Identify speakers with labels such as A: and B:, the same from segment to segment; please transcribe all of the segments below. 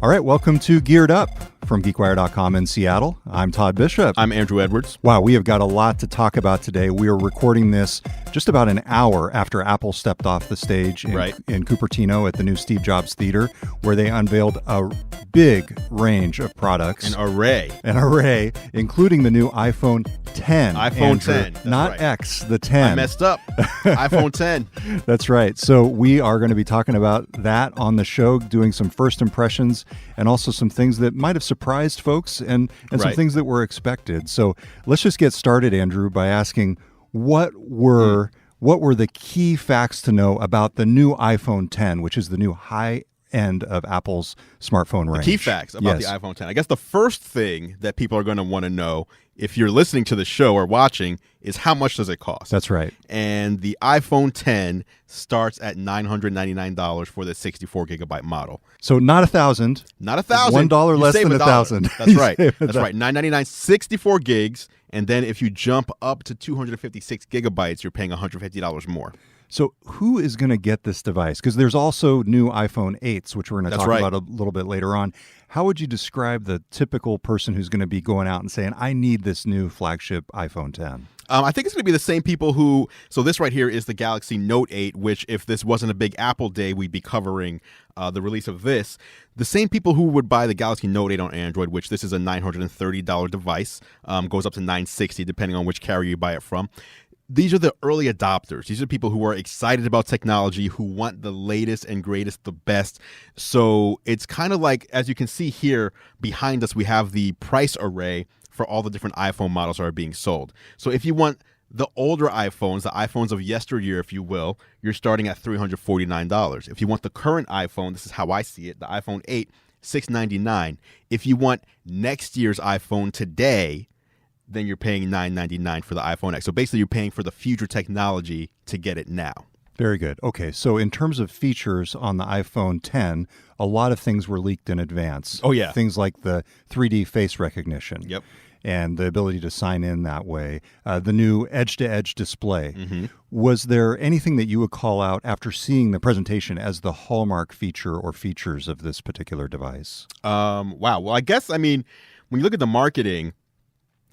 A: All right, welcome to Geared Up from GeekWire.com in Seattle. I'm Todd Bishop.
B: I'm Andrew Edwards.
A: Wow, we have got a lot to talk about today. We are recording this just about an hour after Apple stepped off the stage in Cupertino at the new Steve Jobs Theater, where they unveiled a big range of products.
B: An array,
A: including the new iPhone 10.
B: iPhone 10.
A: Not
B: right.
A: X, the 10.
B: I messed up. iPhone 10.
A: That's right. So we are going to be talking about that on the show, doing some first impressions and also some things that might have surprised folks and some things that were expected. So let's just get started, Andrew, by asking what were the key facts to know about the new iPhone 10, which is the new high end of Apple's smartphone range.
B: The key facts about the iPhone 10. I guess the first thing that people are going to want to know if you're listening to the show or watching is how much does it cost?
A: That's right.
B: And the iPhone 10 starts at $999 for the 64 gigabyte model.
A: So not $1,000.
B: Not $1,000.
A: $1 less than $1,000.
B: That's right. That's right. $999, 64 gigs. And then if you jump up to 256 gigabytes, you're paying $150 more.
A: So who is going to get this device? Because there's also new iPhone 8s, which we're going to talk about a little bit later on. How would you describe the typical person who's going to be going out and saying, I need this new flagship iPhone 10?
B: I think it's going to be the same people who, so this right here is the Galaxy Note 8, which if this wasn't a big Apple day, we'd be covering the release of this. The same people who would buy the Galaxy Note 8 on Android, which this is a $930 device, goes up to $960 depending on which carrier you buy it from. These are the early adopters. These are people who are excited about technology, who want the latest and greatest, the best. So it's kind of like, as you can see here behind us, we have the price array for all the different iPhone models that are being sold. So if you want the older iPhones, the iPhones of yesteryear, if you will, you're starting at $349. If you want the current iPhone, this is how I see it, the iPhone 8, $699. If you want next year's iPhone today, then you're paying $999 for the iPhone X. So basically, you're paying for the future technology to get it now.
A: Very good. Okay, so in terms of features on the iPhone 10, a lot of things were leaked in advance.
B: Oh, yeah.
A: Things like the 3D face recognition.
B: Yep.
A: And the ability to sign in that way. The new edge-to-edge display.
B: Mm-hmm.
A: Was there anything that you would call out after seeing the presentation as the hallmark feature or features of this particular device?
B: Wow. Well, I guess, when you look at the marketing,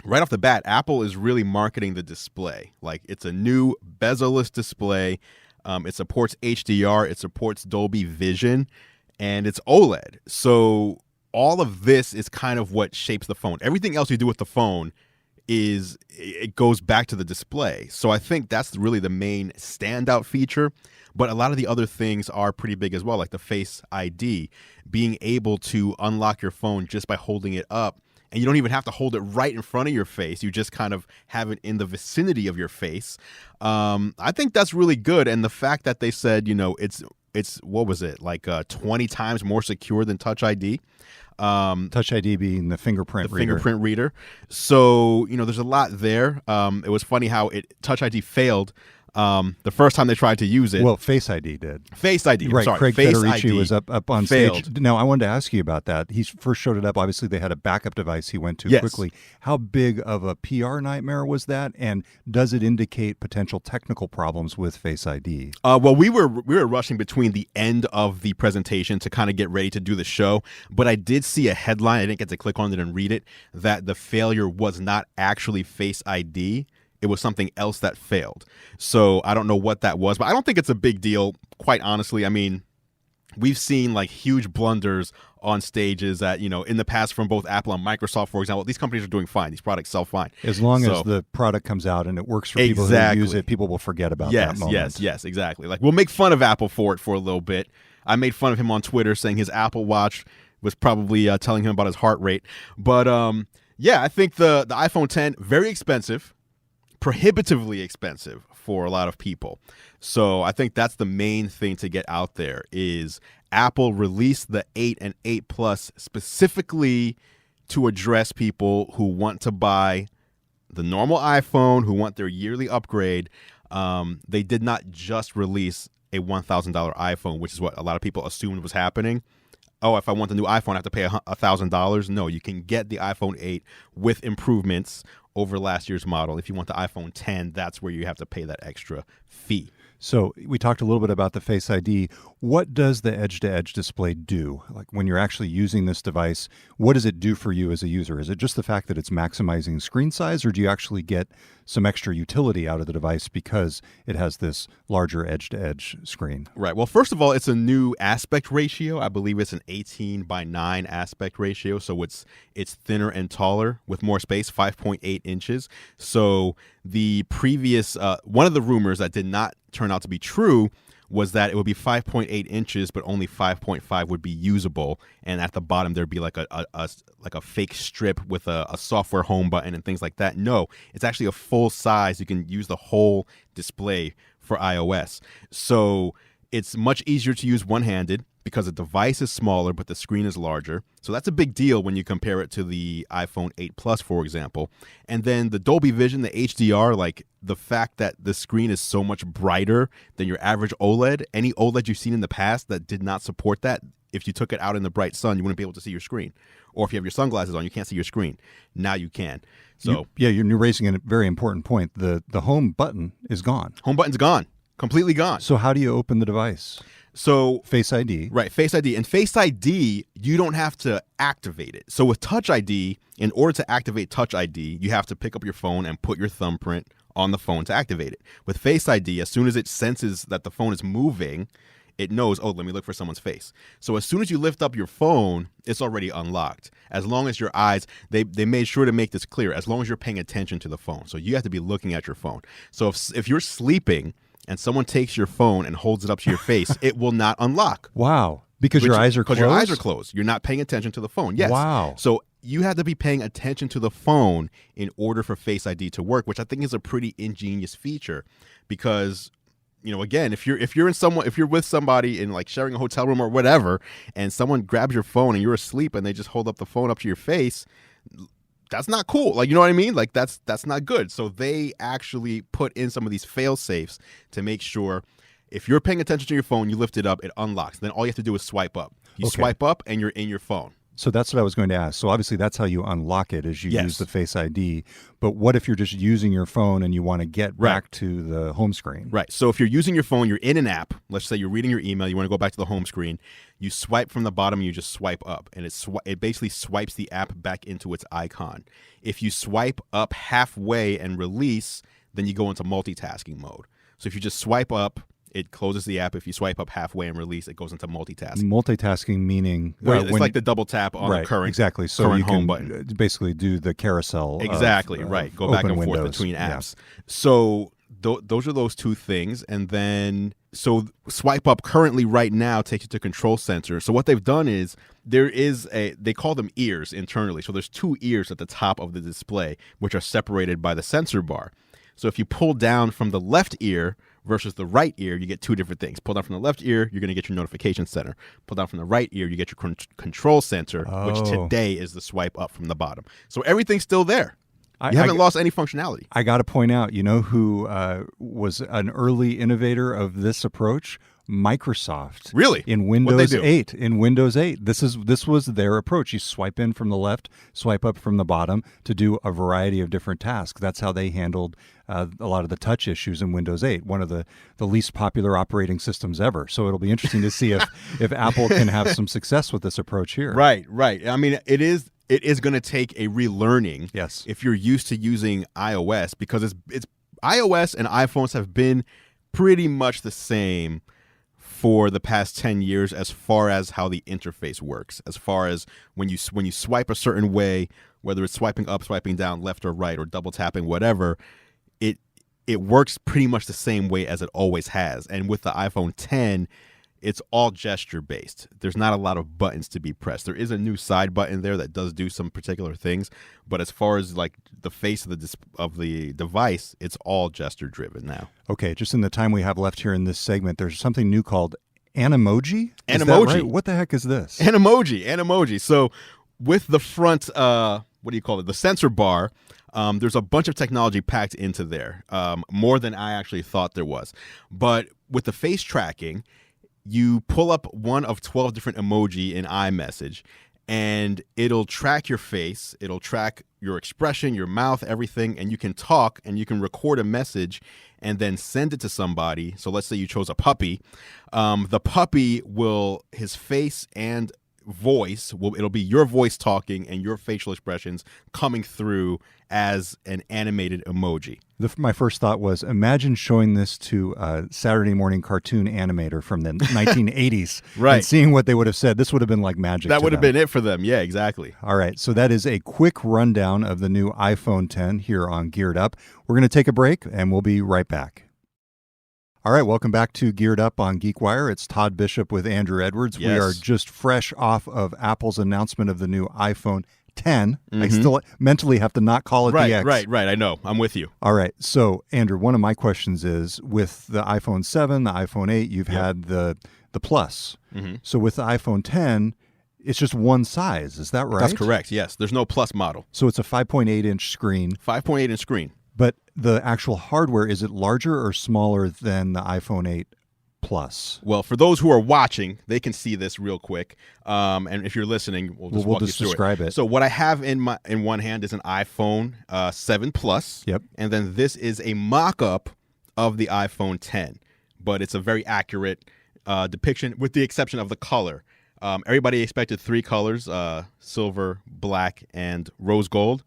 B: right off the bat, Apple is really marketing the display. Like, it's a new bezel-less display. It supports HDR. It supports Dolby Vision. And it's OLED. So all of this is kind of what shapes the phone. Everything else you do with the phone it goes back to the display. So I think that's really the main standout feature. But a lot of the other things are pretty big as well, like the Face ID, being able to unlock your phone just by holding it up. And you don't even have to hold it right in front of your face. You just kind of have it in the vicinity of your face. I think that's really good. And the fact that they said, it's what was it, like 20 times more secure than Touch ID.
A: Touch ID being the fingerprint
B: reader. So, there's a lot there. It was funny how Touch ID failed the first time they tried to use it.
A: Well, Face ID did.
B: Face ID,
A: right.
B: Sorry.
A: Craig
B: Face
A: Federici
B: ID
A: was up on
B: failed.
A: stage. Now, I wanted to ask you about that. He first showed it up. Obviously, they had a backup device he went to quickly. How big of a PR nightmare was that? And does it indicate potential technical problems with Face ID?
B: Well, we were rushing between the end of the presentation to kind of get ready to do the show. But I did see a headline. I didn't get to click on it and read it, that the failure was not actually Face ID. It was something else that failed. So I don't know what that was, but I don't think it's a big deal, quite honestly. We've seen like huge blunders on stages that, in the past from both Apple and Microsoft, for example. These companies are doing fine. These products sell fine.
A: As long as the product comes out and it works for people who use it, people will forget about that moment.
B: Yes, exactly. Like, we'll make fun of Apple for it for a little bit. I made fun of him on Twitter saying his Apple Watch was probably telling him about his heart rate. But I think the iPhone 10, very expensive. Prohibitively expensive for a lot of people. So I think that's the main thing to get out there is Apple released the 8 and 8 Plus specifically to address people who want to buy the normal iPhone, who want their yearly upgrade. They did not just release a $1,000 iPhone, which is what a lot of people assumed was happening. Oh, if I want the new iPhone, I have to pay $1,000. No, you can get the iPhone 8 with improvements over last year's model. If you want the iPhone 10, that's where you have to pay that extra fee.
A: So we talked a little bit about the Face ID. What does the edge-to-edge display do? Like when you're actually using this device, what does it do for you as a user? Is it just the fact that it's maximizing screen size, or do you actually get some extra utility out of the device because it has this larger edge-to-edge screen?
B: Right. Well, first of all, it's a new aspect ratio. I believe it's an 18:9 aspect ratio, so it's thinner and taller with more space, 5.8 inches. So the previous one of the rumors that did not turn out to be true was that it would be 5.8 inches, but only 5.5 would be usable, and at the bottom there'd be like a fake strip with a software home button and things like that. No, it's actually a full size. You can use the whole display for iOS. So it's much easier to use one-handed because the device is smaller, but the screen is larger. So that's a big deal when you compare it to the iPhone 8 Plus, for example. And then the Dolby Vision, the HDR, like the fact that the screen is so much brighter than your average OLED. Any OLED you've seen in the past that did not support that, if you took it out in the bright sun, you wouldn't be able to see your screen. Or if you have your sunglasses on, you can't see your screen. Now you can. So
A: you're raising a very important point. The home button is gone.
B: Home button's gone. Completely gone.
A: So how do you open the device?
B: So
A: Face ID.
B: Right, Face ID. And Face ID, you don't have to activate it. So with Touch ID, in order to activate Touch ID, you have to pick up your phone and put your thumbprint on the phone to activate it. With Face ID, as soon as it senses that the phone is moving, it knows, oh, let me look for someone's face. So as soon as you lift up your phone, it's already unlocked. As long as your eyes, they made sure to make this clear, as long as you're paying attention to the phone. So you have to be looking at your phone. So if you're sleeping and someone takes your phone and holds it up to your face, it will not unlock.
A: Wow. Because your eyes are closed?
B: Because your eyes are closed. You're not paying attention to the phone. Yes.
A: Wow.
B: So you have to be paying attention to the phone in order for Face ID to work, which I think is a pretty ingenious feature because, you know, again, if you're with somebody in like sharing a hotel room or whatever, and someone grabs your phone and you're asleep and they just hold up the phone up to your face, that's not cool. Like, you know what I mean? Like that's not good. So they actually put in some of these fail safes to make sure if you're paying attention to your phone, you lift it up, it unlocks. Then all you have to do is swipe up. You swipe up and you're in your phone.
A: So that's what I was going to ask. So obviously that's how you unlock it, is you use the Face ID. But what if you're just using your phone and you want to get back to the home screen?
B: Right. So if you're using your phone, you're in an app. Let's say you're reading your email. You want to go back to the home screen. You swipe from the bottom and you just swipe up. And it basically swipes the app back into its icon. If you swipe up halfway and release, then you go into multitasking mode. So if you just swipe up, it closes the app. If you swipe up halfway and release, it goes into multitasking.
A: Multitasking meaning
B: it's like the double tap on the current
A: So
B: current
A: you
B: home
A: can
B: button.
A: Basically do the carousel.
B: Exactly, right. Go back and forth between apps. Yeah. So those are those two things. And then, so swipe up currently right now takes you to control center. So what they've done is they call them ears internally. So there's two ears at the top of the display, which are separated by the sensor bar. So if you pull down from the left ear versus the right ear, you get two different things. Pull down from the left ear, you're going to get your notification center. Pull down from the right ear, you get your control center, which today is the swipe up from the bottom. So everything's still there. You haven't lost any functionality.
A: I got to point out, you know who was an early innovator of this approach? Microsoft.
B: Really?
A: In Windows 8. In Windows 8. This was their approach. You swipe in from the left, swipe up from the bottom to do a variety of different tasks. That's how they handled a lot of the touch issues in Windows 8, one of the least popular operating systems ever. So it'll be interesting to see if Apple can have some success with this approach here.
B: Right. I mean, it is going to take a relearning.
A: Yes.
B: If you're used to using iOS, because it's iOS and iPhones have been pretty much the same for the past 10 years as far as how the interface works, as far as when you swipe a certain way, whether it's swiping up, swiping down, left or right, or double tapping, whatever, it works pretty much the same way as it always has. And with the iPhone 10, it's all gesture based. There's not a lot of buttons to be pressed. There is a new side button there that does do some particular things, but as far as like the face of the device, it's all gesture driven now.
A: Okay, just in the time we have left here in this segment, there's something new called Animoji.
B: Animoji.
A: Right? What the heck is this?
B: Animoji. So with the front, what do you call it? The sensor bar. There's a bunch of technology packed into there, more than I actually thought there was. But with the face tracking, you pull up one of 12 different emoji in iMessage, and it'll track your face, it'll track your expression, your mouth, everything, and you can talk and you can record a message and then send it to somebody. So let's say you chose a puppy. The puppy will, his face and voice it'll be your voice talking and your facial expressions coming through as an animated emoji.
A: My first thought was, imagine showing this to a Saturday morning cartoon animator from the 1980s
B: Right.
A: and seeing what they would have said. This would have been like magic.
B: That would have been it for them. Yeah, exactly.
A: All right, so that is a quick rundown of the new iPhone 10 here on Geared Up. We're going to take a break, and we'll be right back. All right, welcome back to Geared Up on GeekWire. It's Todd Bishop with Andrew Edwards.
B: Yes.
A: We are just fresh off of Apple's announcement of the new iPhone 10.
B: Mm-hmm.
A: I still mentally have to not call it the X.
B: Right. I know. I'm with you.
A: All right. So, Andrew, one of my questions is, with the iPhone 7, the iPhone 8, you've had the Plus.
B: Mm-hmm.
A: So with the iPhone 10, it's just one size. Is that right?
B: That's correct. Yes. There's no Plus model.
A: So it's a 5.8-inch screen.
B: 5.8-inch screen.
A: But the actual hardware, is it larger or smaller than the iPhone 8 Plus?
B: Well, for those who are watching, they can see this real quick. And if you're listening, we'll just walk you through
A: describe it.
B: So what I have in one hand is an iPhone 7 Plus.
A: Yep.
B: And then this is a mock-up of the iPhone 10. But it's a very accurate depiction, with the exception of the color. Everybody expected 3 colors, silver, black, and rose gold.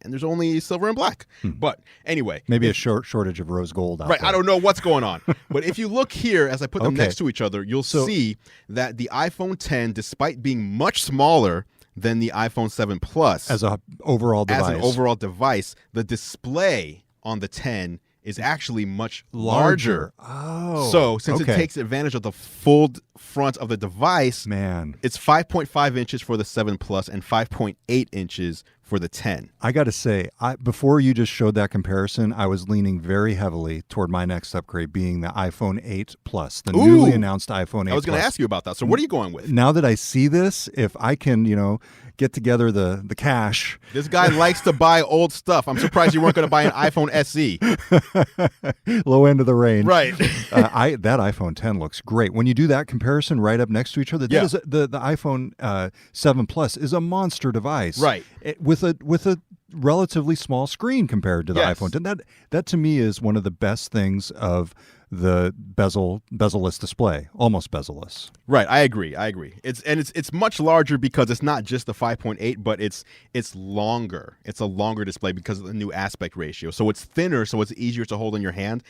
B: And there's only silver and black. But anyway.
A: Maybe a shortage of rose gold out
B: right,
A: there.
B: I don't know what's going on. But if you look here, as I put them next to each other, you'll see that the iPhone 10, despite being much smaller than the iPhone 7 Plus,
A: As an overall device,
B: the display on the 10 is actually much larger.
A: Oh.
B: So since it takes advantage of the full front of the device,
A: man,
B: it's 5.5 inches for the 7 Plus and 5.8 inches for the 10.
A: I got to say, before you just showed that comparison, I was leaning very heavily toward my next upgrade being the iPhone 8 Plus, the newly announced iPhone 8
B: I was going to ask you about that. So what are you going with?
A: Now that I see this, if I can, get together the cash.
B: This guy likes to buy old stuff. I'm surprised you weren't going to buy an iPhone SE.
A: Low end of the range.
B: Right.
A: That iPhone 10 looks great. When you do that comparison right up next to each other, that is the iPhone 7 Plus is a monster device.
B: Right.
A: With a relatively small screen compared to the iPhone 10. That to me is one of the best things of the bezel-less display, almost bezel-less.
B: Right, I agree. It's much larger because it's not just the 5.8, but it's longer. It's a longer display because of the new aspect ratio. So it's thinner, so it's easier to hold in your hand.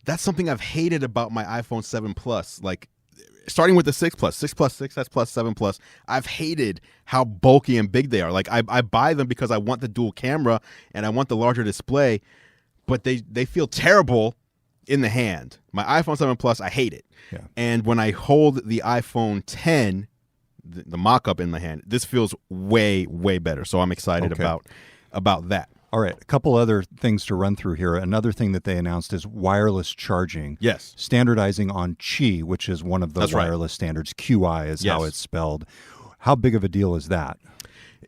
B: That's something I've hated about my iPhone 7 Plus. Like, starting with the 6 Plus, 6 Plus, 6S Plus, 7 Plus, I've hated how bulky and big they are. Like, I buy them because I want the dual camera and I want the larger display, but they feel terrible in the hand. My iPhone 7 Plus, I hate it.
A: Yeah.
B: And when I hold the iPhone 10, the mock-up in the hand, this feels way, way better. So I'm excited about that.
A: All right, a couple other things to run through here. Another thing that they announced is wireless charging.
B: Yes.
A: Standardizing on Qi, which is one of the wireless standards. QI is how it's spelled. How big of a deal is that?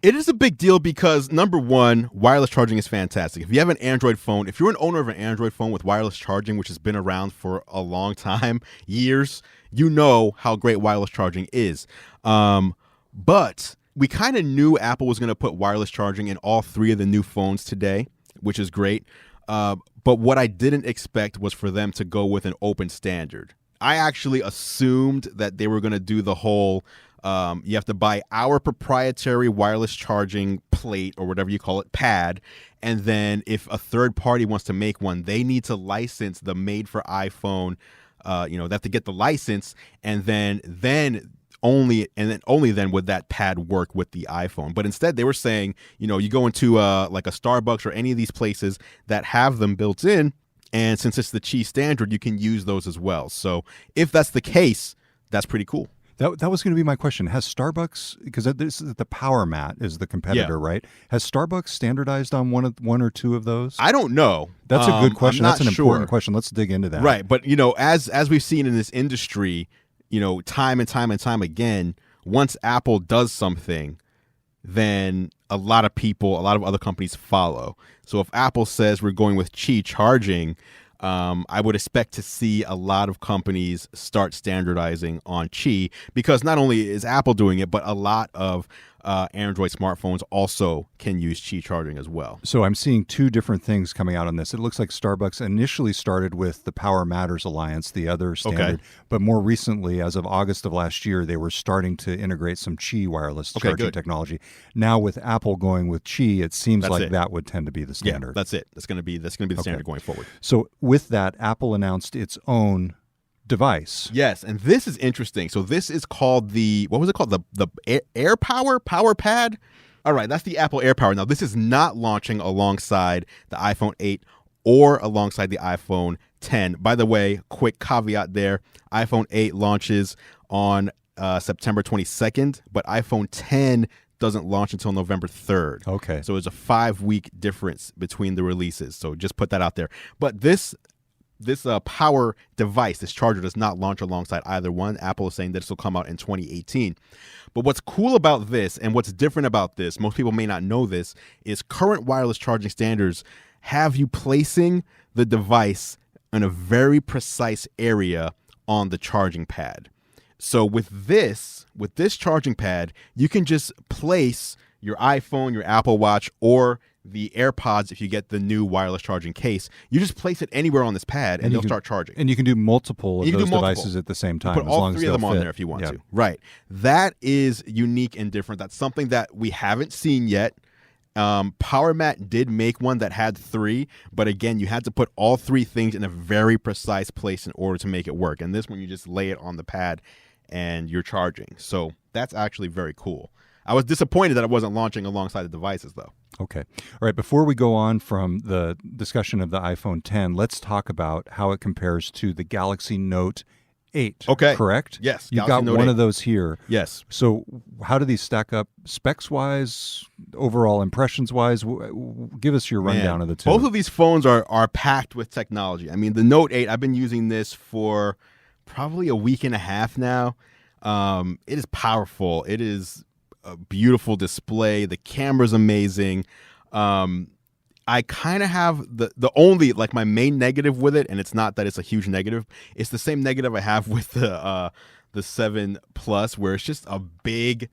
B: It is a big deal because, number one, wireless charging is fantastic. If you have an Android phone, if you're an owner of an Android phone with wireless charging, which has been around for a long time, years, you know how great wireless charging is. But we kind of knew Apple was going to put wireless charging in all 3 of the new phones today, which is great. But what I didn't expect was for them to go with an open standard. I actually assumed that they were going to do the whole you have to buy our proprietary wireless charging plate, or whatever you call it, pad. And then if a third party wants to make one, they need to license the made for iPhone. They have to get the license, and then only then would that pad work with the iPhone. But instead, they were saying, you go into like a Starbucks or any of these places that have them built in, and since it's the Qi standard, you can use those as well. So if that's the case, that's pretty cool.
A: That was going to be my question. Has Starbucks, because the Power Mat is the competitor, right? Has Starbucks standardized on one or 2 of those?
B: I don't know.
A: That's a good question. That's an important
B: sure.
A: question. Let's dig into that.
B: Right, but as we've seen in this industry, time and time and time again, once Apple does something, then a lot of other companies follow. So if Apple says we're going with Qi charging, I would expect to see a lot of companies start standardizing on Qi, because not only is Apple doing it, but a lot of Android smartphones also can use Qi charging as well.
A: So I'm seeing two different things coming out on this. It looks like Starbucks initially started with the Power Matters Alliance, the other standard, but more recently, as of August of last year, they were starting to integrate some Qi wireless charging technology. Now with Apple going with Qi, it seems that would tend to be the standard.
B: Yeah, that's it. That's going to be the standard going forward.
A: So with that, Apple announced its own device.
B: Yes, and this is interesting. So this is called what was it called? The AirPower Power Pad? All right, that's the Apple AirPower. Now, this is not launching alongside the iPhone 8 or alongside the iPhone 10. By the way, quick caveat there. iPhone 8 launches on September 22nd, but iPhone 10 doesn't launch until November 3rd.
A: Okay.
B: So there's a 5-week difference between the releases. So just put that out there. But this power device, this charger, does not launch alongside either one. Apple is saying that this will come out in 2018. But what's cool about this and what's different about this, most people may not know this, is current wireless charging standards have you placing the device in a very precise area on the charging pad. So with this charging pad, you can just place your iPhone, your Apple Watch, or the AirPods, if you get the new wireless charging case. You just place it anywhere on this pad and they'll start charging.
A: And you can do multiple of those devices at the same time.
B: Put all three of them on there if you want to. Right. That is unique and different. That's something that we haven't seen yet. PowerMat did make one that had 3, but again, you had to put all 3 things in a very precise place in order to make it work. And this one, you just lay it on the pad and you're charging. So that's actually very cool. I was disappointed that it wasn't launching alongside the devices, though.
A: Okay. All right. Before we go on from the discussion of the iPhone 10, let's talk about how it compares to the Galaxy Note 8.
B: Okay.
A: Correct?
B: Yes.
A: You've got one of those here.
B: Yes.
A: So how do these stack up specs-wise, overall impressions-wise? Give us your rundown of the two.
B: Both of these phones are packed with technology. I mean, the Note 8, I've been using this for probably a week and a half now. It is powerful. It is a beautiful display. The camera's amazing. I kind of have the only, like, my main negative with it, and it's not that it's a huge negative. It's the same negative I have with the 7 Plus, where it's just a big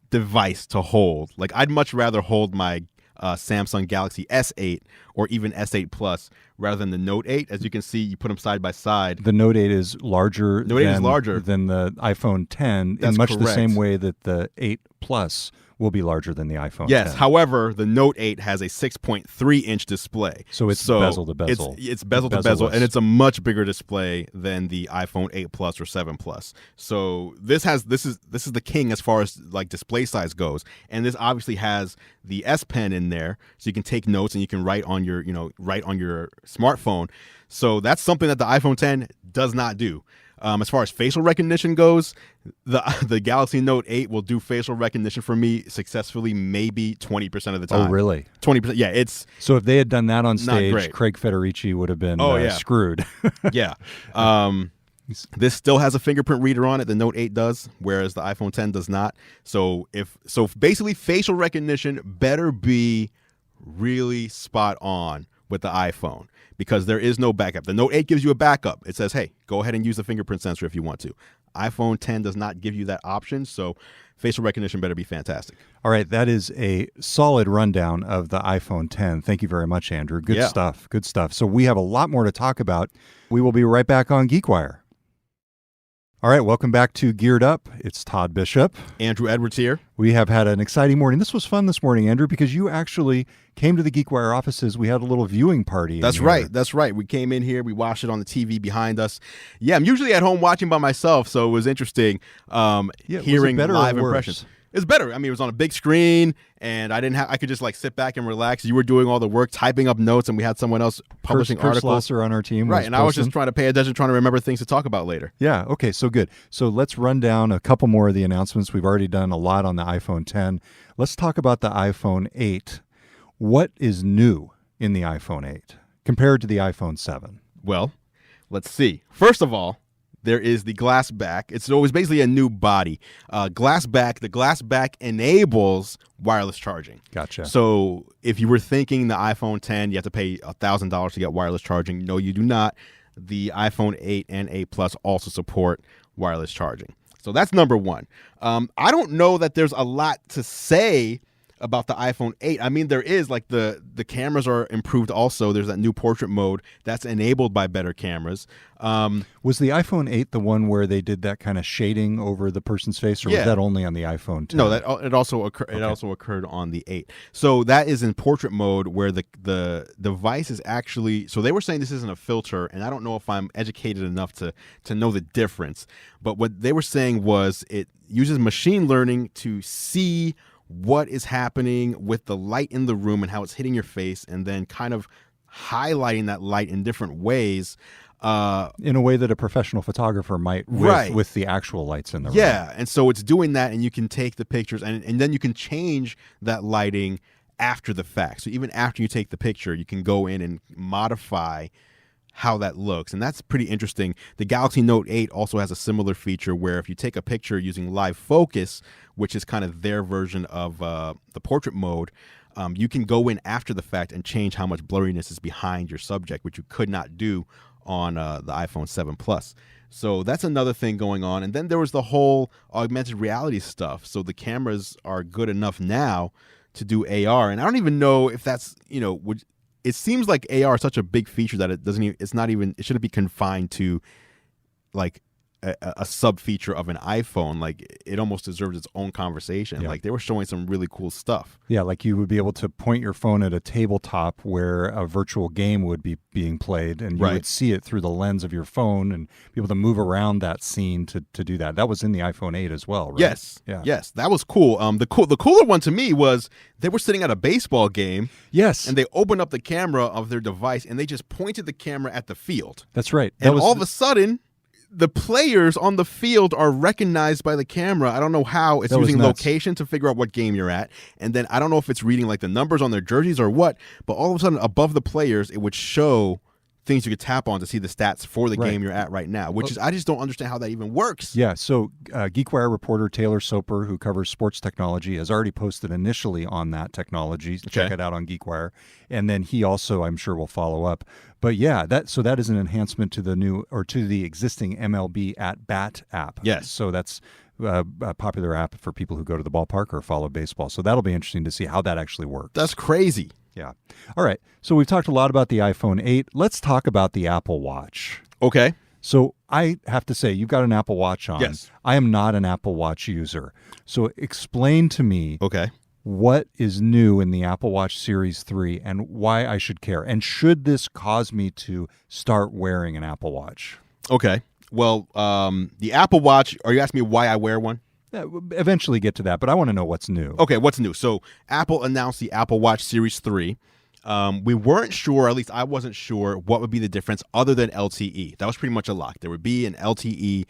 B: device to hold. Like, I'd much rather hold my Samsung Galaxy S8 or even S8 Plus rather than the Note 8. As you can see, you put them side by side.
A: The Note 8 is larger. Than the iPhone 10.
B: That's
A: in much
B: correct.
A: The same way that the 8 Plus will be larger than the iPhone 10.
B: Yes, however, the Note 8 has a 6.3-inch display.
A: So it's bezel to bezel.
B: It's bezel to bezel, and it's a much bigger display than the iPhone 8 Plus or 7 Plus. So this is the king as far as like display size goes. And this obviously has the S Pen in there, so you can take notes and you can write on your smartphone. So that's something that the iPhone 10 does not do. As far as facial recognition goes, the Galaxy Note 8 will do facial recognition for me successfully maybe 20% of the time.
A: Oh, really?
B: 20%. Yeah, it's...
A: So if they had done that on stage,
B: great.
A: Craig Federici would have been screwed.
B: Yeah. This still has a fingerprint reader on it. The Note 8 does, whereas the iPhone 10 does not. So basically, facial recognition better be really spot on with the iPhone, because there is no backup. The Note 8 gives you a backup. It says, hey, go ahead and use the fingerprint sensor if you want to. iPhone 10 does not give you that option, so facial recognition better be fantastic.
A: All right, that is a solid rundown of the iPhone 10. Thank you very much, Andrew. Good stuff. Good stuff. So we have a lot more to talk about. We will be right back on GeekWire. All right, welcome back to Geared Up. It's Todd Bishop.
B: Andrew Edwards here.
A: We have had an exciting morning. This was fun this morning, Andrew, because you actually came to the GeekWire offices. We had a little viewing party.
B: That's right. That's right. We came in here. We watched it on the TV behind us. Yeah, I'm usually at home watching by myself, so it was interesting hearing live impressions. It's better. I mean, it was on a big screen, and I could just like sit back and relax. You were doing all the work, typing up notes, and we had someone else publishing articles.
A: Schlosser on our team,
B: right? And I was just trying to pay attention, trying to remember things to talk about later.
A: Yeah. Okay. So good. So let's run down a couple more of the announcements. We've already done a lot on the iPhone 10. Let's talk about the iPhone 8. What is new in the iPhone 8 compared to the iPhone 7?
B: Well, let's see. First of all, there is the glass back. It's always basically a new body. Glass back. The glass back enables wireless charging.
A: Gotcha.
B: So if you were thinking the iPhone 10, you have to pay $1,000 to get wireless charging. No, you do not. The iPhone 8 and 8 Plus also support wireless charging. So that's number one. I don't know that there's a lot to say about the iPhone 8. I mean, there is, like, the cameras are improved also. There's that new portrait mode that's enabled by better cameras.
A: Was the iPhone 8 the one where they did that kind of shading over the person's face, or was that only on the iPhone 10?
B: No, it also occurred on the 8. So that is in portrait mode, where the device is actually, so they were saying this isn't a filter, and I don't know if I'm educated enough to know the difference. But what they were saying was it uses machine learning to see what is happening with the light in the room and how it's hitting your face, and then kind of highlighting that light in different ways.
A: In a way that a professional photographer might with the actual lights in the room.
B: Yeah, and so it's doing that, and you can take the pictures, and then you can change that lighting after the fact. So even after you take the picture, you can go in and modify how that looks, and that's pretty interesting. The Galaxy Note 8 also has a similar feature where if you take a picture using live focus, which is kind of their version of the portrait mode, you can go in after the fact and change how much blurriness is behind your subject, which you could not do on the iPhone 7 Plus. So that's another thing going on. And then there was the whole augmented reality stuff. So the cameras are good enough now to do AR, and I don't even know if that's, it seems like AR is such a big feature that it shouldn't be confined to like a sub feature of an iPhone. Like, it almost deserves its own conversation. Like, they were showing some really cool stuff.
A: Yeah, like you would be able to point your phone at a tabletop where a virtual game would be being played, and you would see it through the lens of your phone and be able to move around that scene to do that. That was in the iPhone 8 as well, right?
B: Yes. Yeah. Yes, that was cool. The cooler one to me was they were sitting at a baseball game.
A: Yes.
B: And they opened up the camera of their device, and they just pointed the camera at the field.
A: That's right.
B: And all of a sudden, the players on the field are recognized by the camera. I don't know how. It's using location to figure out what game you're at. And then I don't know if it's reading like the numbers on their jerseys or what, but all of a sudden above the players, it would show things you could tap on to see the stats for the game you're at right now, which is, I just don't understand how that even works.
A: Yeah, so GeekWire reporter Taylor Soper, who covers sports technology, has already posted initially on that technology. Check it out on GeekWire. And then he also, I'm sure, will follow up. But yeah, that is an enhancement to the existing MLB at Bat app.
B: Yes.
A: So that's a popular app for people who go to the ballpark or follow baseball. So that'll be interesting to see how that actually works.
B: That's crazy.
A: Yeah. All right. So we've talked a lot about the iPhone 8. Let's talk about the Apple Watch.
B: Okay.
A: So I have to say, you've got an Apple Watch on.
B: Yes.
A: I am not an Apple Watch user. So explain to me what is new in the Apple Watch Series 3 and why I should care. And should this cause me to start wearing an Apple Watch?
B: Okay. Well, the Apple Watch, are you asking me why I wear one?
A: We'll eventually get to that, but I want to know what's new.
B: Okay, what's new? So Apple announced the Apple Watch Series 3. We weren't sure, at least I wasn't sure, what would be the difference other than LTE. That was pretty much a lock. There would be an LTE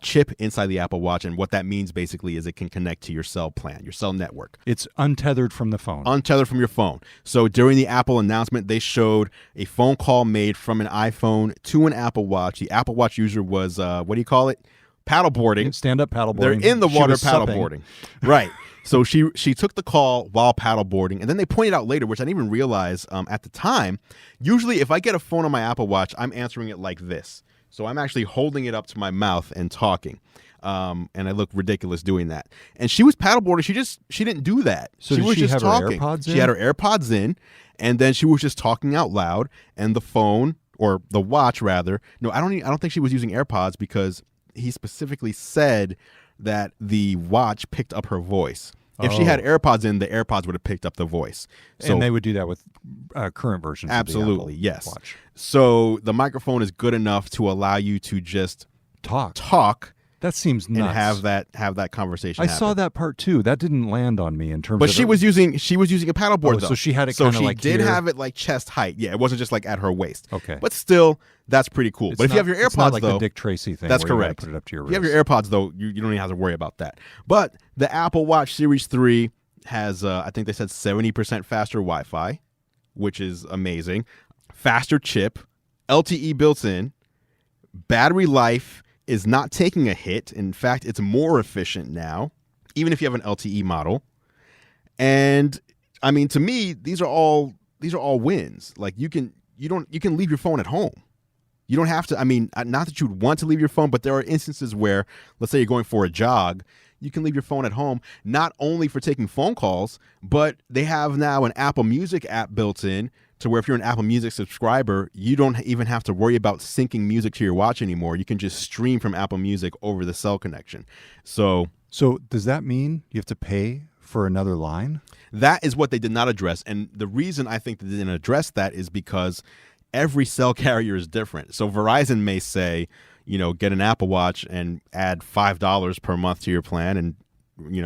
B: chip inside the Apple Watch, and what that means basically is it can connect to your cell plan, your cell network.
A: It's untethered from the phone.
B: Untethered from your phone. So during the Apple announcement, they showed a phone call made from an iPhone to an Apple Watch. The Apple Watch user was, what do you call it? Paddleboarding.
A: Stand-up paddleboarding.
B: They're in the water paddleboarding. Right. So she took the call while paddleboarding, and then they pointed out later, which I didn't even realize at the time, usually if I get a phone on my Apple Watch, I'm answering it like this. So I'm actually holding it up to my mouth and talking. And I look ridiculous doing that. And she was paddleboarding. She didn't do that.
A: So
B: she was
A: she
B: just
A: have
B: talking.
A: her AirPods in?
B: She had her AirPods in, and then she was just talking out loud, and the phone, or the watch rather, no, I don't think she was using AirPods, because he specifically said that the watch picked up her voice. If she had AirPods in, the AirPods would have picked up the voice. So,
A: and they would do that with current versions
B: absolutely,
A: of the Apple
B: yes.
A: Watch.
B: So the microphone is good enough to allow you to just talk.
A: That seems nuts.
B: And have that conversation.
A: I saw that part too. That didn't land on me in terms of.
B: But she was using a paddleboard though.
A: So she had it kind of like
B: she did
A: here.
B: have it like chest height. Yeah, it wasn't just like at her waist.
A: Okay.
B: But still, that's pretty cool. But if you have your AirPods,
A: it's not like
B: though,
A: the Dick Tracy thing.
B: that's
A: where you gotta
B: correct.
A: put it up to your
B: If you
A: wrist.
B: have your AirPods though, you don't even have to worry about that. But the Apple Watch Series 3 has, I think they said 70% faster Wi-Fi, which is amazing. Faster chip, LTE built in, battery life is not taking a hit. In fact, it's more efficient now, even if you have an LTE model. And I mean, to me, these are all wins. Like you can leave your phone at home. You don't have to, I mean, not that you'd want to leave your phone, but there are instances where, let's say you're going for a jog, you can leave your phone at home, not only for taking phone calls, but they have now an Apple Music app built in to where if you're an Apple Music subscriber, you don't even have to worry about syncing music to your watch anymore. You can just stream from Apple Music over the cell connection. So
A: does that mean you have to pay for another line?
B: That is what they did not address. And the reason I think they didn't address that is because every cell carrier is different. So Verizon may say, get an Apple Watch and add $5 per month to your plan. And,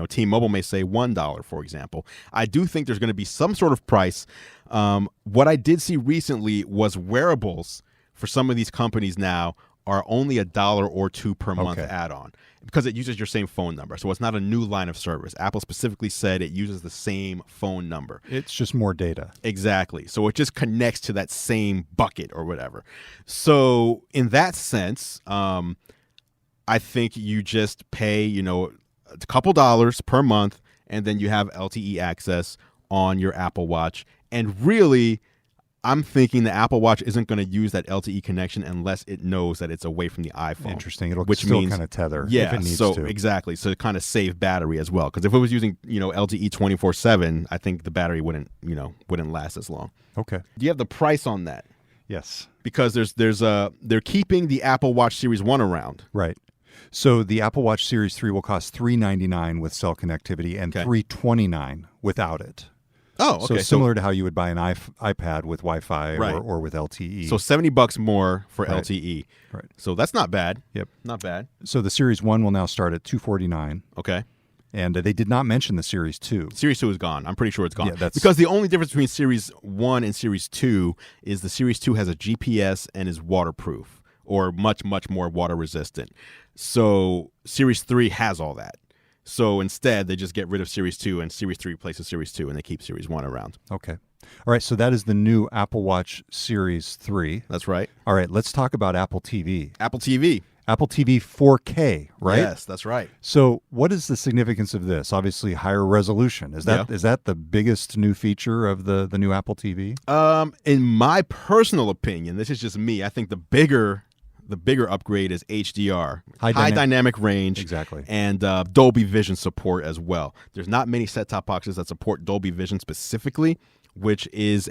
B: T-Mobile may say $1, for example. I do think there's going to be some sort of price. What I did see recently was wearables for some of these companies now are only $1 or $2 per month add-on because it uses your same phone number. So it's not a new line of service. Apple specifically said it uses the same phone number.
A: It's just more data.
B: Exactly. So it just connects to that same bucket or whatever. So in that sense, I think you just pay, a couple dollars per month, and then you have LTE access on your Apple Watch. And really, I'm thinking the Apple Watch isn't going to use that LTE connection unless it knows that it's away from the iPhone.
A: Interesting. It'll still kind of tether if it needs to.
B: Exactly. So it kind of save battery as well. Because if it was using, LTE 24/7, I think the battery wouldn't last as long.
A: Okay.
B: Do you have the price on that?
A: Yes.
B: Because they're keeping the Apple Watch Series 1 around.
A: Right. So the Apple Watch Series 3 will cost $399 with cell connectivity and $329 without it.
B: Oh, okay.
A: So similar to how you would buy an iPad with Wi-Fi or with LTE.
B: So $70 more for LTE.
A: Right.
B: So that's not bad.
A: Yep.
B: Not bad.
A: So the Series 1 will now start at $249.
B: Okay.
A: And they did not mention the Series 2.
B: Series 2 is gone. I'm pretty sure it's gone.
A: Yeah,
B: because the only difference between Series 1 and Series 2 is the Series 2 has a GPS and is waterproof or much, much more water resistant. So Series 3 has all that. So instead, they just get rid of Series 2 and Series 3 replaces Series 2 and they keep Series 1 around.
A: Okay. All right. So that is the new Apple Watch Series 3.
B: That's right.
A: All right. Let's talk about Apple TV.
B: Apple TV.
A: Apple TV 4K, right?
B: Yes, that's right.
A: So what is the significance of this? Obviously, higher resolution. Is that the biggest new feature of the new Apple TV?
B: In my personal opinion, this is just me, I think the bigger upgrade is HDR, high dynamic range,
A: exactly,
B: and Dolby Vision support as well. There's not many set-top boxes that support Dolby Vision specifically, which is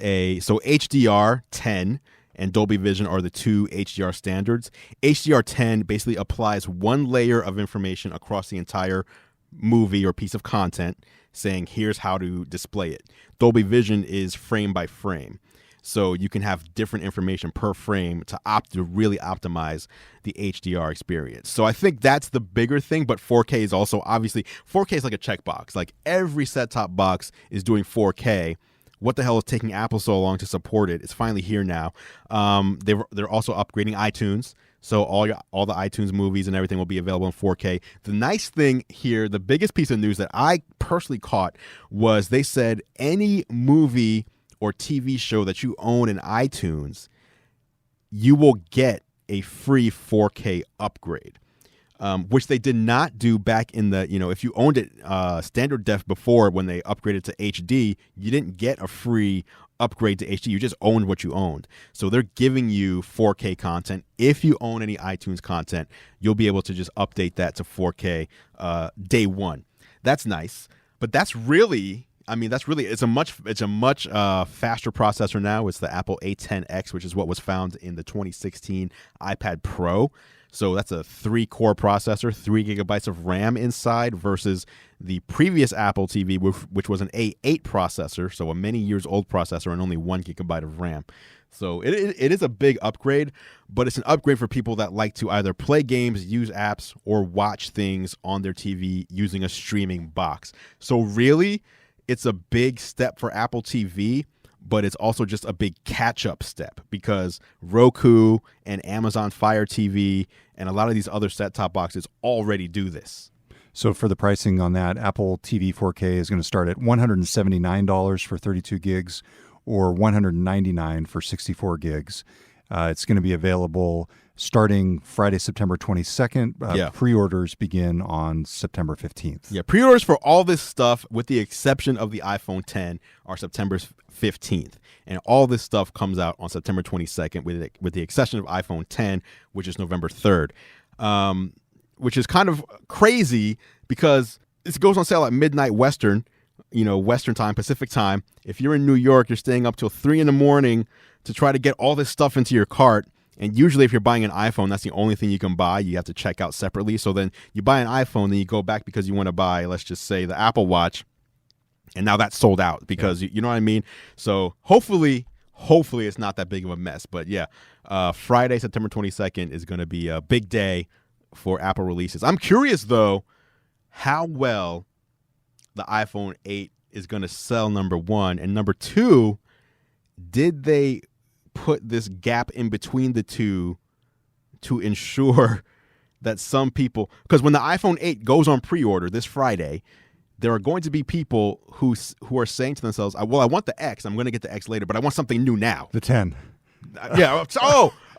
B: so HDR 10 and Dolby Vision are the two HDR standards. HDR 10 basically applies one layer of information across the entire movie or piece of content, saying here's how to display it. Dolby Vision is frame by frame. So you can have different information per frame to really optimize the HDR experience. So I think that's the bigger thing, but 4K is also obviously 4K is like a checkbox. Like every set-top box is doing 4K. What the hell is taking Apple so long to support it? It's finally here now. They're also upgrading iTunes. So all the iTunes movies and everything will be available in 4K. The nice thing here, the biggest piece of news that I personally caught was they said any movie or TV show that you own in iTunes, you will get a free 4K upgrade, which they did not do back in the, if you owned it standard def before when they upgraded to HD, you didn't get a free upgrade to HD. You just owned what you owned. So they're giving you 4K content. If you own any iTunes content, you'll be able to just update that to 4K day one. That's nice. But it's a much faster processor now. It's the Apple A10X, which is what was found in the 2016 iPad Pro. So that's a 3-core processor, 3 gigabytes of RAM inside versus the previous Apple TV, which was an A8 processor, so a many years old processor and only 1 gigabyte of RAM. So it is a big upgrade, but it's an upgrade for people that like to either play games, use apps, or watch things on their TV using a streaming box. So really, it's a big step for Apple TV, but it's also just a big catch-up step because Roku and Amazon Fire TV and a lot of these other set-top boxes already do this.
A: So for the pricing on that, Apple TV 4K is going to start at $179 for 32 gigs or $199 for 64 gigs. It's going to be available starting Friday, September 22nd.
B: Yeah.
A: Pre-orders begin on September 15th.
B: Yeah, pre-orders for all this stuff, with the exception of the iPhone 10, are September 15th. And all this stuff comes out on September 22nd, with the exception of iPhone 10, which is November 3rd, which is kind of crazy because it goes on sale at midnight Western, Western time, Pacific time. If you're in New York, you're staying up till 3 in the morning to try to get all this stuff into your cart. And usually if you're buying an iPhone, that's the only thing you can buy. You have to check out separately. So then you buy an iPhone, then you go back because you want to buy, let's just say, the Apple Watch. And now that's sold out because, you know what I mean? So hopefully it's not that big of a mess. But yeah, Friday, September 22nd is going to be a big day for Apple releases. I'm curious, though, how well the iPhone 8 is going to sell, number one. And number two, did they put this gap in between the two to ensure that some people, because when the iPhone 8 goes on pre-order this Friday, there are going to be people who are saying to themselves, well, I want the X. I'm going to get the X later, but I want something new now.
A: The 10.
B: Yeah.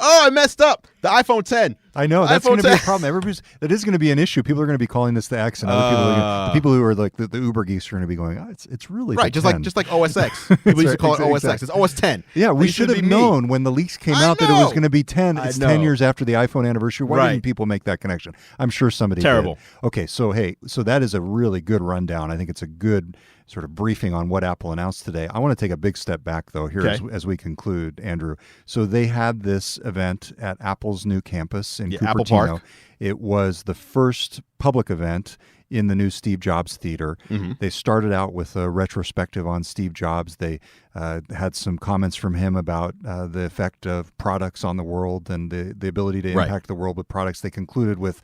B: I messed up. The iPhone 10.
A: I know that's going to be a problem. That is going to be an issue. People are going to be calling this the X, and other people who are like the Uber geeks are going to be going, it's really
B: right.
A: The
B: just like OS X. People used to call it OS X. It's OS 10.
A: Yeah, we should have known when the leaks came out that it was going to be 10. It's 10 years after the iPhone anniversary. Why didn't people make that connection? I'm sure somebody
B: Terrible.
A: did. Okay, so that is a really good rundown. I think it's a good sort of briefing on what Apple announced today. I want to take a big step back, though, here as we conclude, Andrew. So they had this event at Apple's new campus in Cupertino.
B: Apple Park.
A: It was the first public event in the new Steve Jobs Theater. Mm-hmm. They started out with a retrospective on Steve Jobs. They had some comments from him about the effect of products on the world and the ability to impact the world with products. They concluded with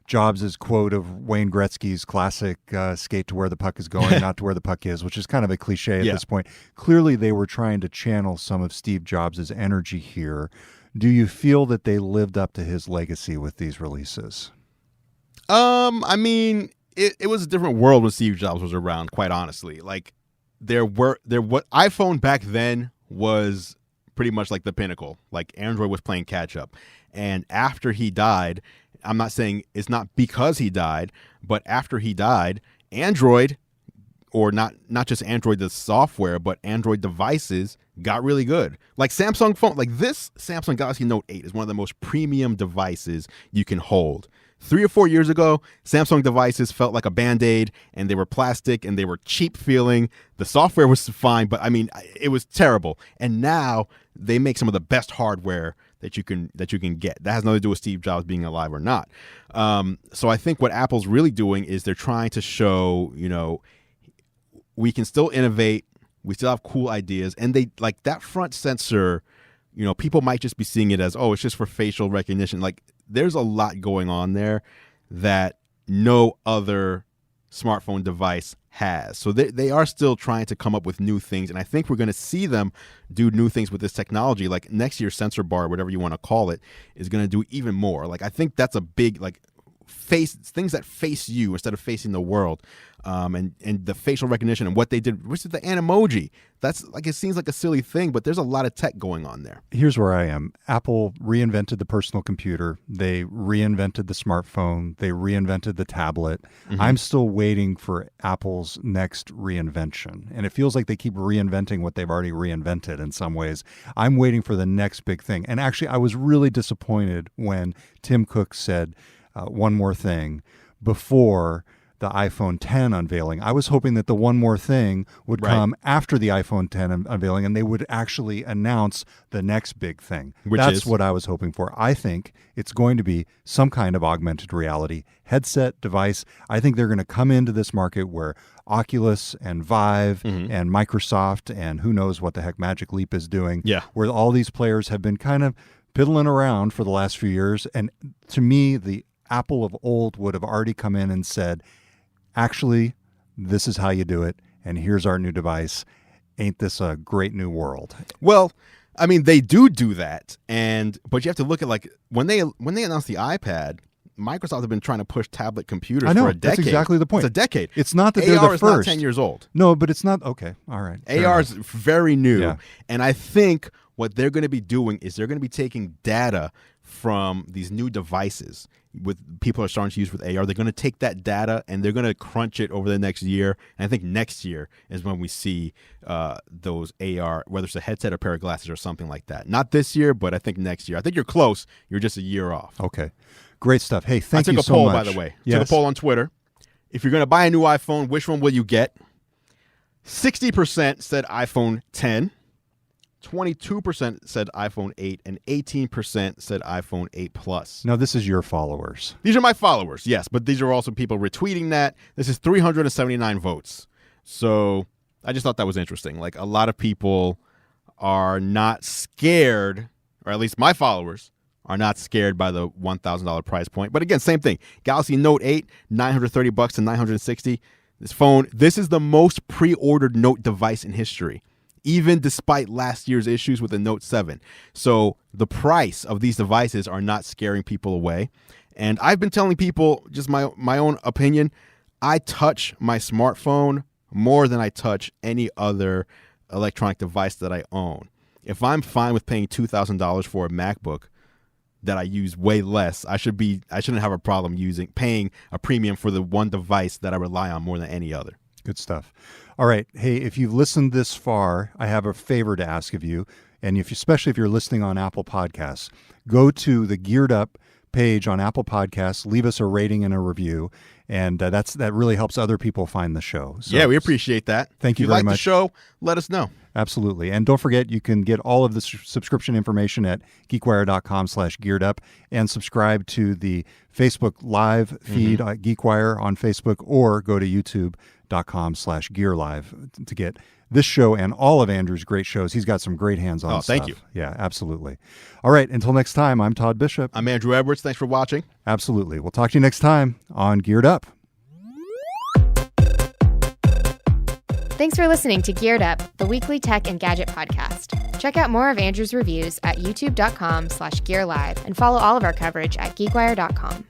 A: Jobs' quote of Wayne Gretzky's classic skate to where the puck is going, not to where the puck is, which is kind of a cliche at this point. Clearly, they were trying to channel some of Steve Jobs' energy here. Do you feel that they lived up to his legacy with these releases?
B: I mean, it was a different world when Steve Jobs was around, quite honestly. Like, what iPhone back then was pretty much like the pinnacle. Like, Android was playing catch up. And after he died, I'm not saying it's not because he died, but after he died, Android, or not just Android the software, but Android devices got really good. Like Samsung phone, like this Samsung Galaxy Note 8 is one of the most premium devices you can hold. 3 or 4 years ago, Samsung devices felt like a Band-Aid, and they were plastic and they were cheap feeling. The software was fine, but I mean, it was terrible. And now they make some of the best hardware that you can get. That has nothing to do with Steve Jobs being alive or not. So I think what Apple's really doing is they're trying to show, we can still innovate. We still have cool ideas. And they like that front sensor, people might just be seeing it as, it's just for facial recognition. Like, there's a lot going on there that no other smartphone device has. So they are still trying to come up with new things. And I think we're going to see them do new things with this technology. Like next year's sensor bar, whatever you want to call it, is going to do even more. Like, I think that's a big, things that face you instead of facing the world. And the facial recognition and what they did, which is the Animoji. That's like, it seems like a silly thing, but there's a lot of tech going on there.
A: Here's where I am. Apple reinvented the personal computer. They reinvented the smartphone. They reinvented the tablet. Mm-hmm. I'm still waiting for Apple's next reinvention. And it feels like they keep reinventing what they've already reinvented in some ways. I'm waiting for the next big thing. And actually, I was really disappointed when Tim Cook said one more thing before the iPhone 10 unveiling. I was hoping that the one more thing would come after the iPhone 10 unveiling, and they would actually announce the next big thing. That's what I was hoping for. I think it's going to be some kind of augmented reality headset device. I think they're going to come into this market where Oculus and Vive and Microsoft and who knows what the heck Magic Leap is doing, where all these players have been kind of piddling around for the last few years. And to me, the Apple of old would have already come in and said, actually, this is how you do it, and here's our new device. Ain't this a great new world?
B: Well, I mean, they do that, but you have to look at, like, when they announced the iPad, Microsoft have been trying to push tablet computers for a decade.
A: That's exactly the point.
B: It's a decade.
A: It's not that they're the first.
B: AR is not 10 years old.
A: No, but it's not. Okay, all right.
B: AR is very new, and I think what they're going to be doing is they're going to be taking data from these new devices with people are starting to use with AR. They're going to take that data and they're going to crunch it over the next year. And I think next year is when we see those AR, whether it's a headset or pair of glasses or something like that. Not this year, but I think next year. I think you're close. You're just a year off.
A: Okay. Great stuff. Hey, thank you so much.
B: I took a poll, by the way.
A: Yes.
B: Took a poll on Twitter. If you're going to buy a new iPhone, which one will you get? 60% said iPhone 10. 22% said iPhone 8, and 18% said iPhone 8 Plus.
A: Now, this is your followers.
B: These are my followers, yes, but these are also people retweeting that. This is 379 votes. So I just thought that was interesting. Like, a lot of people are not scared, or at least my followers are not scared by the $1,000 price point. But again, same thing. Galaxy Note 8, $930 to $960. This phone, this is the most pre-ordered Note device in history, even despite last year's issues with the Note 7. So the price of these devices are not scaring people away. And I've been telling people, just my own opinion, I touch my smartphone more than I touch any other electronic device that I own. If I'm fine with paying $2,000 for a MacBook that I use way less, I shouldn't have a problem paying a premium for the one device that I rely on more than any other.
A: Good stuff. All right. Hey, if you've listened this far, I have a favor to ask of you. And especially if you're listening on Apple Podcasts, go to the Geared Up page on Apple Podcasts, leave us a rating and a review. And that really helps other people find the show. So,
B: yeah, we appreciate that.
A: Thank you
B: very much. If you like
A: much.
B: the show, let us know.
A: Absolutely. And don't forget, you can get all of the subscription information at geekwire.com/gearedup and subscribe to the Facebook Live feed at GeekWire on Facebook, or go to youtube.com/gearlive to get this show and all of Andrew's great shows. He's got some great hands-on stuff.
B: Thank you.
A: Yeah, absolutely. All right. Until next time, I'm Todd Bishop.
B: I'm Andrew Edwards. Thanks for watching.
A: Absolutely. We'll talk to you next time on Geared Up.
C: Thanks for listening to Geared Up, the weekly tech and gadget podcast. Check out more of Andrew's reviews at youtube.com/gearlive and follow all of our coverage at geekwire.com.